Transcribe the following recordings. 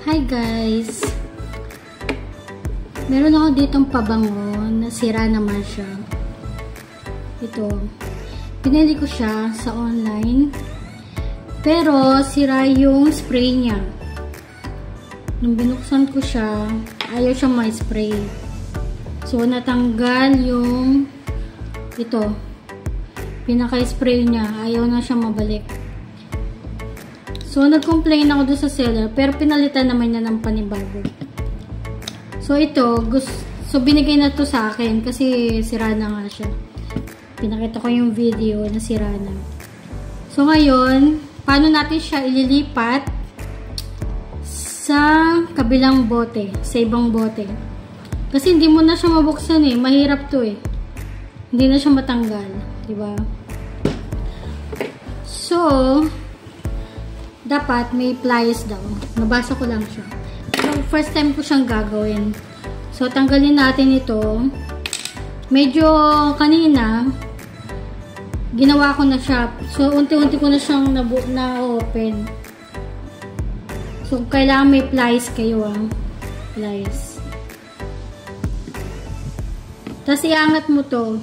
Hi guys! Meron ako ditong pabango na sira naman siya. Ito. Pinili ko siya sa online. Pero sira yung spray niya. Nung binuksan ko siya, ayaw siya ma-spray. So natanggal yung ito. Pinaka-spray niya. Ayaw na siya mabalik. So, nag-complain ako doon sa seller, pero pinalitan naman niya ng panibago. So, ito, binigay na to sa akin kasi sira na nga siya. Pinakita ko yung video na sira na. So, ngayon, paano natin siya ililipat sa kabilang bote, sa ibang bote. Kasi hindi mo na siya mabuksan eh. Mahirap to eh. Hindi na siya matanggal. Diba? So, dapat may pliers daw. Nabasa ko lang siya. So, first time ko siyang gagawin. So, tanggalin natin ito. Medyo kanina, ginawa ko na siya. So, unti-unti ko na siyang na-open. So, kailangan may pliers kayo pliers. Tapos, iangat mo to.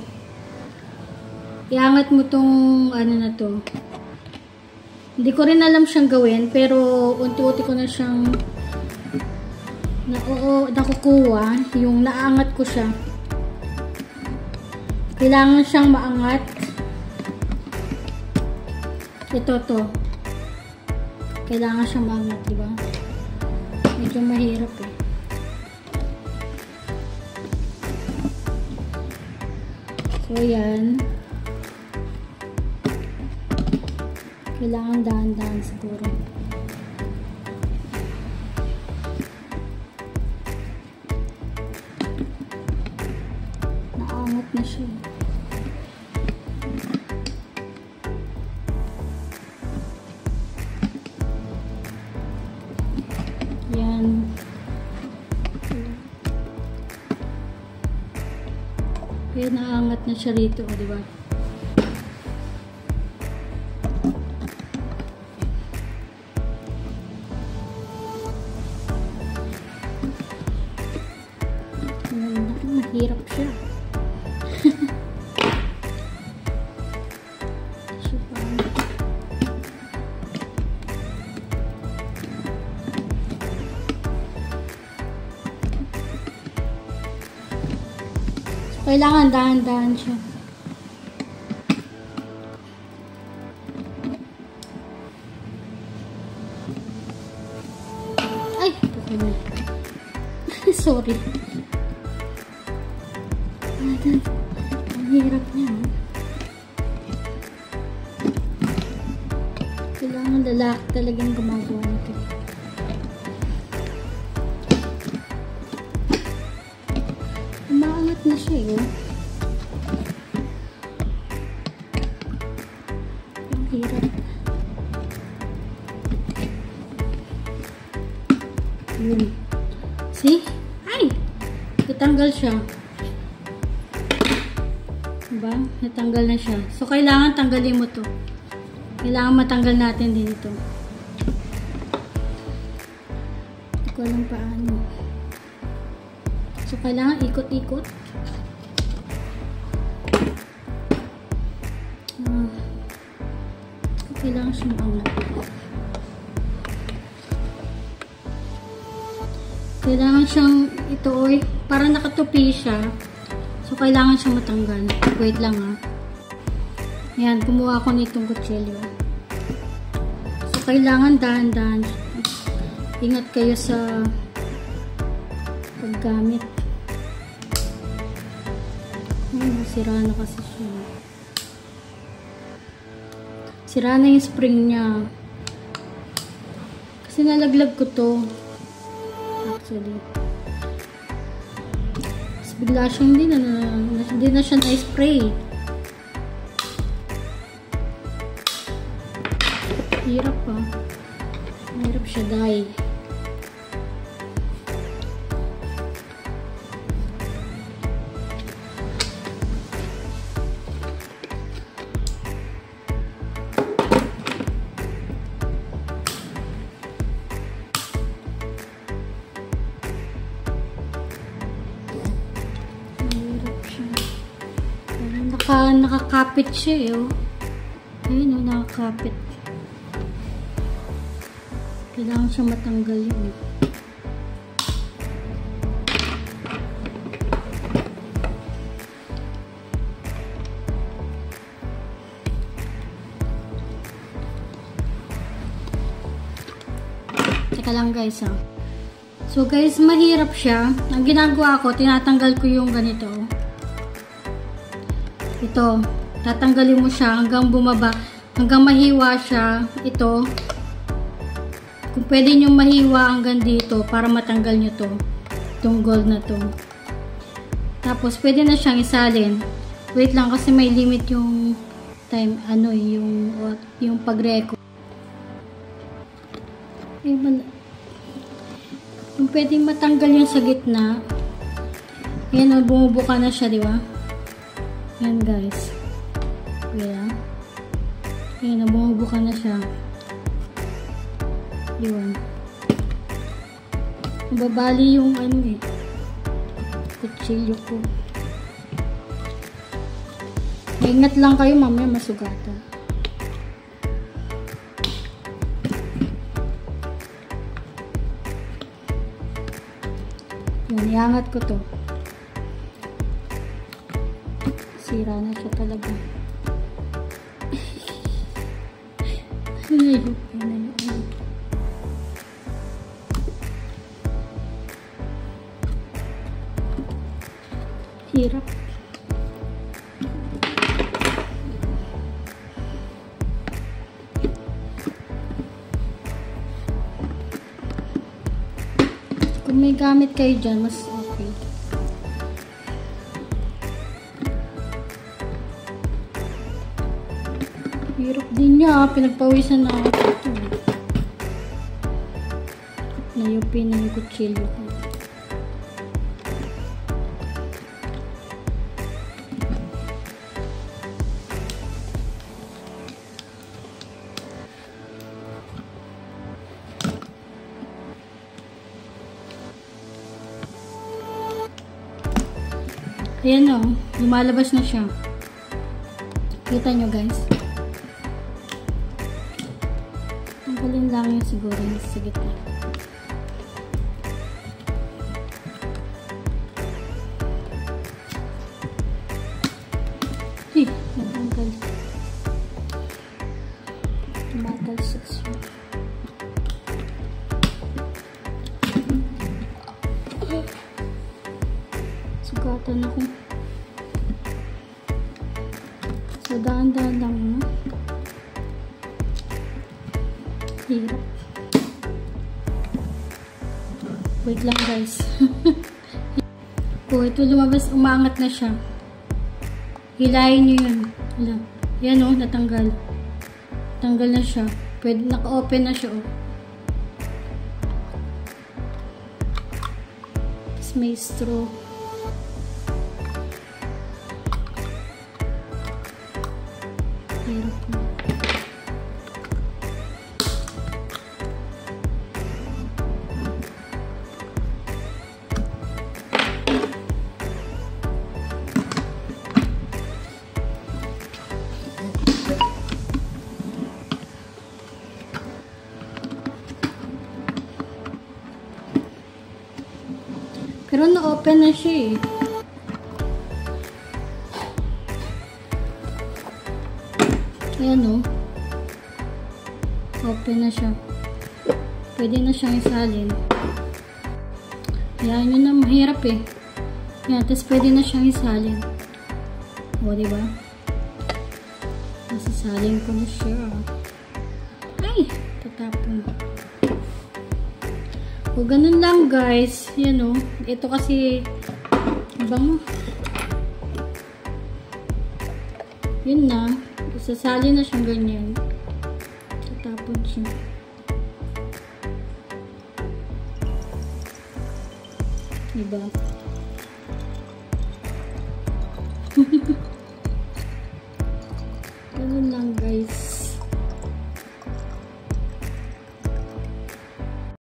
Iangat mo tong ano na to. Hindi ko rin alam siyang gawin, pero unti-unti ko na siyang nakukuha. Yung naangat ko siya. Kailangan siyang maangat. Ito to. Kailangan siyang maangat, diba? Medyo mahirap eh. So, yan. Kailangan dahan-dahan siguro. Naangat na siya. Yan. Kaya naangat na siya rito, diba? Mahirap siya. So, kailangan dahan-dahan siya. Ay! Sorry. Ang hirap niya. Kailangan lalaki talagang gumagawa nito. Umaangat na siya eh. Ang hirap. Yun. See? Ay! Natanggal siya. Diba? Natanggal na siya. So, kailangan tanggalin mo to. Kailangan matanggal natin din ito. Hindi ko alam paano. So, kailangan ikot-ikot. Kailangan siyang angat. Kailangan siyang ito parang nakatupi siya. So, kailangan siya matanggal. Wait lang Ayan, kumuha ako nitong kutsilyo. So, kailangan dahan-dahan. Ingat kayo sa paggamit. Sira na kasi siya. Sira na yung spring niya. Kasi nalaglag ko to. Actually. Bigla siyang hindi na siya na-spray. Hirap pa. Hirap siya dahil. nakakapit siya eh. Oh. Ayun oh, nakakapit. Kailangan siya matanggal yun. Teka lang guys ah. So guys, mahirap siya. Ang ginagawa ko, tinatanggal ko yung ganito. Ito, tatanggalin mo siya hanggang bumaba, hanggang mahiwa siya. Ito, kung pwede nyo mahiwa hanggang dito para matanggal nyo to, itong gold na to. Tapos pwede na siyang isalin. Wait lang kasi may limit yung time, ano yung pag-record. Kung pwedeng matanggal yung sa gitna. Yan o, bumubuka na siya, di ba? Yan guys. Yan. Yan o, bumubuka na siya. Yun. Babali yung ano eh. Kutsilyo ko. Ingat lang kayo, mamaya masugatan. Yan, iangat ko to. Sira na siya talaga. Ayun, ayun. Hirap. Kung may gamit kayo dyan, mas okay. Hirap din niya. Pinagpawisan na ako ito. Nayupin na yung kutsilyo ko. Ayan o, lumalabas na siya. Kita nyo guys. Tanggalin lang yung siguro sa gitna. Natanggal. Tumatalsik siya. Sugatan ako. So, daan-daan lang. Hirap. Wait lang guys. Oh, ito lumabas. Umangat na siya. Hilayin nyo yun. Yan o, natanggal. Tanggal na siya. Pwede, naka-open na siya o. Tapos may straw. Hirap na. Pero na-open na siya eh. Ayan o. Open na siya. Pwede na siyang isalin. Ayan yun na, mahirap eh. Ayan, tapos pwede na siyang isalin. O, diba? Nasisalin ko na siya. Ay! Tatapon. O, ganun lang guys. Yan o. Ito kasi bango. Yun na. Isasali na siyang ganyan. Tatapon siya. Diba?